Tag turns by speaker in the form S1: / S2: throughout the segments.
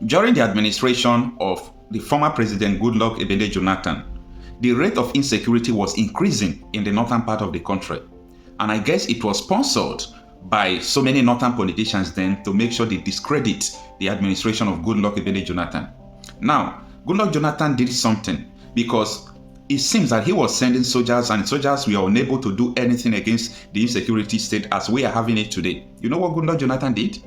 S1: During the administration of the former President Goodluck Ebele Jonathan, the rate of insecurity was increasing in the northern part of the country. And I guess it was sponsored by so many northern politicians then to make sure they discredit the administration of Goodluck Ebele Jonathan. Now, Goodluck Jonathan did something because it seems that he was sending soldiers and soldiers were unable to do anything against the insecurity state as we are having it today. You know what Goodluck Jonathan did?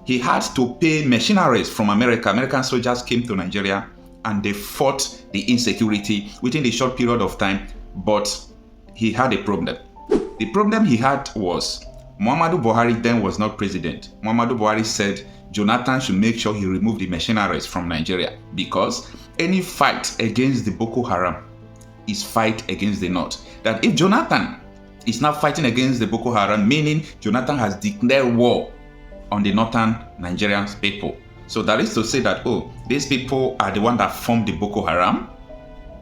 S1: He had to pay mercenaries from America. American soldiers came to Nigeria and they fought the insecurity within a short period of time, but he had a problem. The problem he had was Muhammadu Buhari then was not president. Muhammadu Buhari said Jonathan should make sure he removed the mercenaries from Nigeria because any fight against the Boko Haram is fight against the North. That if Jonathan is now fighting against the Boko Haram, meaning Jonathan has declared war on the northern Nigerian people. So that is to say that, these people are the one that formed the Boko Haram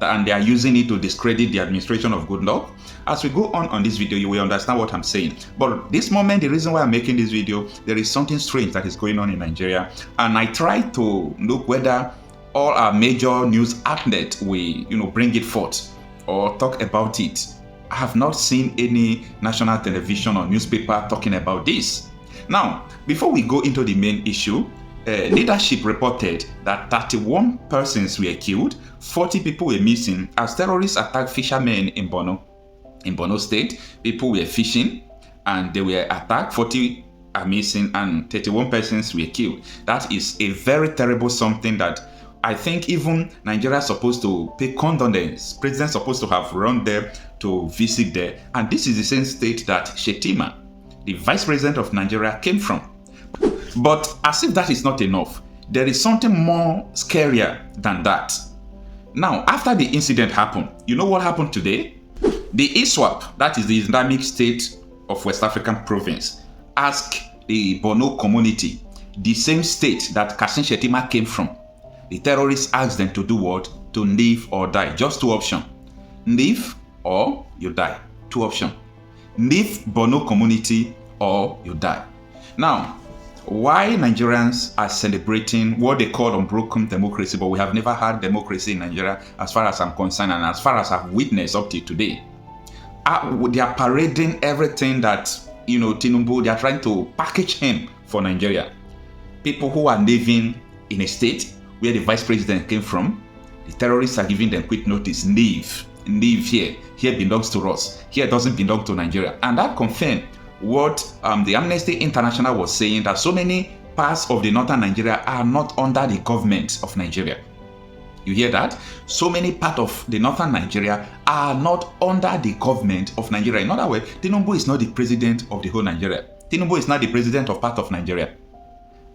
S1: and they are using it to discredit the administration of Goodluck. As we go on this video, you will understand what I'm saying. But this moment, the reason why I'm making this video, there is something strange that is going on in Nigeria. And I try to look whether all our major news outlets will, bring it forth or talk about it. I have not seen any national television or newspaper talking about this. Now, before we go into the main issue, leadership reported that 31 persons were killed, 40 people were missing as terrorists attacked fishermen in Borno. In Borno State, people were fishing and they were attacked, 40 are missing and 31 persons were killed. That is a very terrible something that I think even Nigeria is supposed to pay condolence. President is supposed to have run there to visit there. And this is the same state that Shettima, the vice president of Nigeria, came from. But as if that is not enough, there is something more scarier than that. Now, after the incident happened, you know what happened today? The ISWAP, that is the Islamic State of West African Province, asked the Borno community, the same state that Kashim Shettima came from. The terrorists asked them to do what? To live or die. Just two options. Live or you die. Two options. Leave Borno community or you die. Now, why Nigerians are celebrating what they call unbroken democracy, but we have never had democracy in Nigeria as far as I'm concerned and as far as I've witnessed up to today. They are parading everything that, Tinubu, they are trying to package him for Nigeria. People who are living in a state where the vice president came from, the terrorists are giving them quick notice, leave here. Here belongs to us. Here doesn't belong to Nigeria. And that confirmed what the Amnesty International was saying, that so many parts of the northern Nigeria are not under the government of Nigeria. You hear that? So many parts of the northern Nigeria are not under the government of Nigeria. In other words, Tinubu is not the president of the whole Nigeria. Tinubu is not the president of part of Nigeria.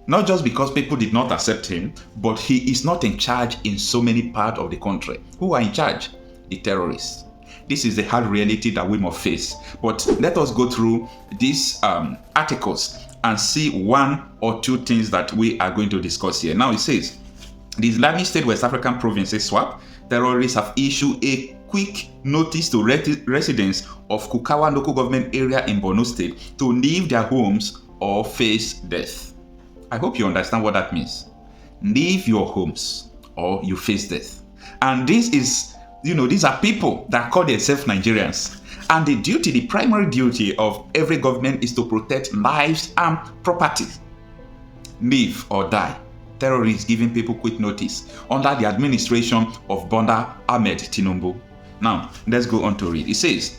S1: Not just because people did not accept him, but he is not in charge in so many parts of the country. Who are in charge? The terrorists. This is the hard reality that we must face. But let us go through these articles and see one or two things that we are going to discuss here. Now it says, the Islamic State West African Province (ISWAP) terrorists have issued a quick notice to residents of Kukawa local government area in Borno State to leave their homes or face death. I hope you understand what that means. Leave your homes or you face death. And this is, these are people that call themselves Nigerians. And the primary duty of every government is to protect lives and property. Live or die. Terrorists giving people quick notice under the administration of Bola Ahmed Tinubu. Now, let's go on to read. It says,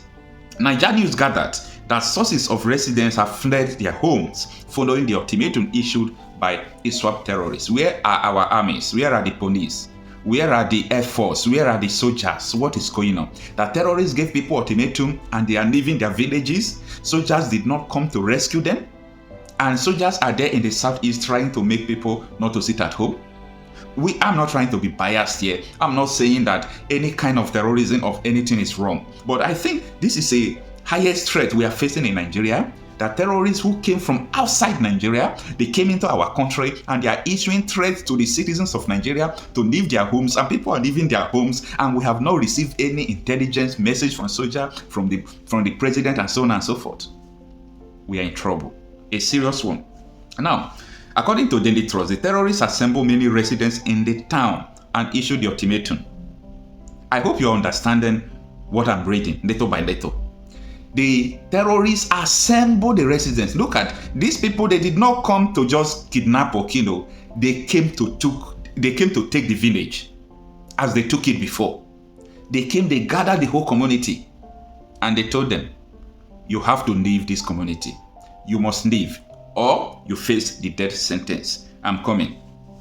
S1: Nigeria News gathered that sources of residents have fled their homes following the ultimatum issued by ISWAP terrorists. Where are our armies? Where are the police? Where are the Air Force? Where are the soldiers? What is going on? The terrorists gave people ultimatum and they are leaving their villages. Soldiers did not come to rescue them. And soldiers are there in the southeast trying to make people not to sit at home. I'm not trying to be biased here. I'm not saying that any kind of terrorism of anything is wrong. But I think this is a highest threat we are facing in Nigeria. That terrorists who came from outside Nigeria, they came into our country and they are issuing threats to the citizens of Nigeria to leave their homes, and people are leaving their homes, and we have not received any intelligence message from soldier, from the president, and so on and so forth. We are in trouble, a serious one. Now, According to Daily Trust, the terrorists assembled many residents in the town and issued the ultimatum. I hope you're understanding what I'm reading little by little. The terrorists assembled the residents. Look at these people. They did not come to just kidnap or kill. They came to take the village as they took it before. They gathered the whole community and they told them, you have to leave this community. You must leave or you face the death sentence. I'm coming.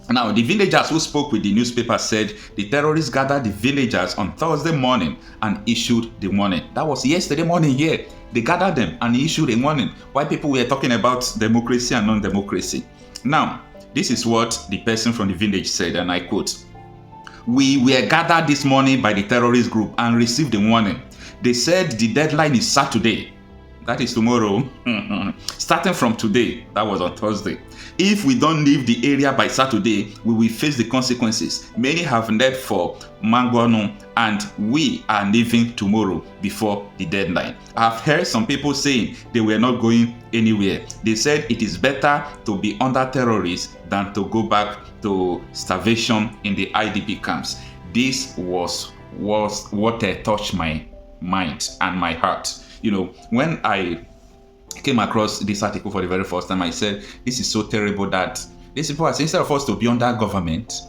S1: Now, the villagers who spoke with the newspaper said the terrorists gathered the villagers on Thursday morning and issued the warning. That was yesterday morning here. They gathered them and issued a warning while people were talking about democracy and non-democracy. Now, this is what the person from the village said, and I quote, "We were gathered this morning by the terrorist group and received a warning. They said the deadline is Saturday." That is tomorrow. Starting from today, that was on Thursday. "If we don't leave the area by Saturday, we will face the consequences. Many have left for Manguano and we are leaving tomorrow before the deadline." I've heard some people saying they were not going anywhere. They said it is better to be under terrorists than to go back to starvation in the IDP camps. This was what touched my mind and my heart. You know, when I came across this article for the very first time, I said, this is so terrible that these people are saying, instead of us to be under government,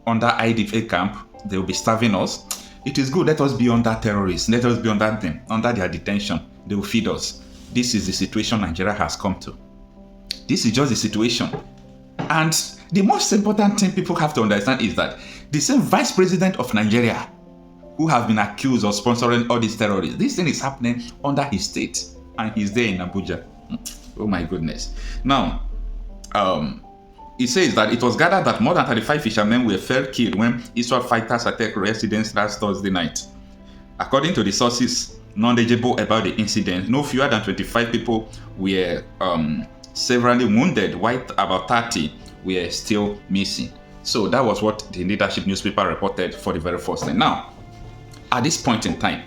S1: under IDP camp, they will be starving us. It is good, let us be under terrorists, let us be under them, under their detention. They will feed us. This is the situation Nigeria has come to. This is just the situation. And the most important thing people have to understand is that the same vice president of Nigeria who have been accused of sponsoring all these terrorists, this thing is happening under his state, and he's there in Abuja. Oh my goodness. Now, it says that it was gathered that more than 35 fishermen were fell killed when Israel fighters attacked residents last Thursday night. According to the sources knowledgeable about the incident, no fewer than 25 people were severely wounded, while about 30 were still missing. So that was what the Leadership newspaper reported for the very first time. Now, at this point in time,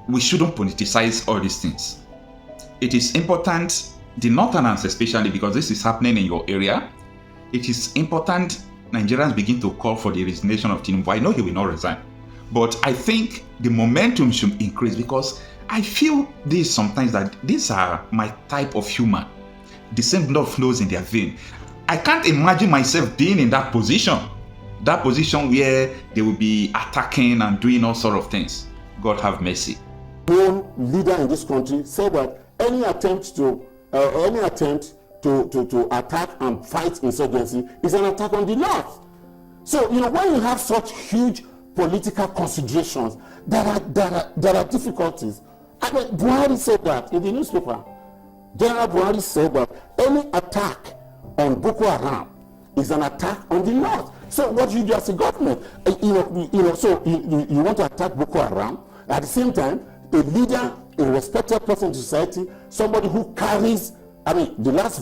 S1: we shouldn't politicize all these things. It is important, the Northerners especially, because this is happening in your area. It is important Nigerians begin to call for the resignation of Tinubu. I know he will not resign, but I think the momentum should increase, because I feel this sometimes that these are my type of human. The same blood flows in their vein. I can't imagine myself being in that position where they will be attacking and doing all sort of things. God have mercy.
S2: One leader in this country said that any attempt to attack and fight insurgency is an attack on the North. So, you know, when you have such huge political considerations, there are difficulties. I mean, Buhari said that in the newspaper. General Buhari said that any attack on Boko Haram is an attack on the North. So what you do as a government, so you want to attack Boko Haram, at the same time, a leader, a respected person in society, somebody who carries, I mean, the last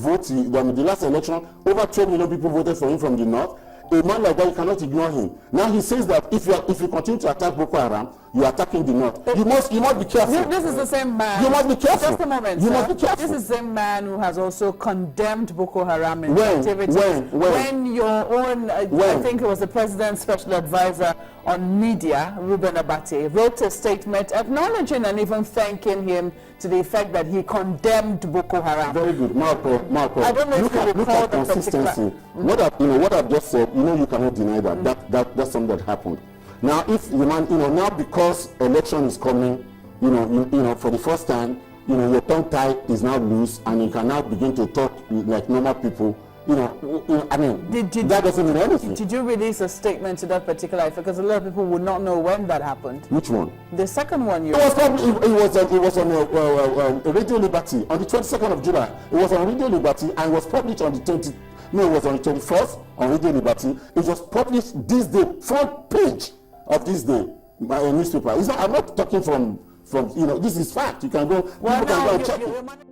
S2: election, over 12 million people voted for him from the North. A man like that, you cannot ignore him. Now he says that if you continue to attack Boko Haram, you are attacking the North. You must be careful.
S3: This is the same man.
S2: You must be careful.
S3: Just a moment,
S2: You
S3: sir.
S2: must be careful.
S3: This is the same man who has also condemned Boko Haram activities. When your own, I think it was the president's special advisor on media, Reuben Abati, wrote a statement acknowledging and even thanking him to the effect that he condemned Boko Haram.
S2: Very good, Marco.
S3: I don't know if you
S2: look
S3: recall
S2: at
S3: the
S2: consistency. What I've just said, you cannot deny that. That's something that happened. Now, if the man, now because election is coming, for the first time, your tongue tie is now loose, and you can now begin to talk like normal people. I mean, that doesn't mean anything.
S3: Did you release a statement to that particular effect? Because a lot of people would not know when that happened.
S2: Which one?
S3: The second one.
S2: It was on Radio Liberty on the 22nd of July. It was on Radio Liberty and was published on the 20th. No, it was on the 21st on Radio Liberty. It was published this day, front page of this day by a newspaper. I'm not talking from this is fact. You can go.
S3: Well,
S2: people can go and check it.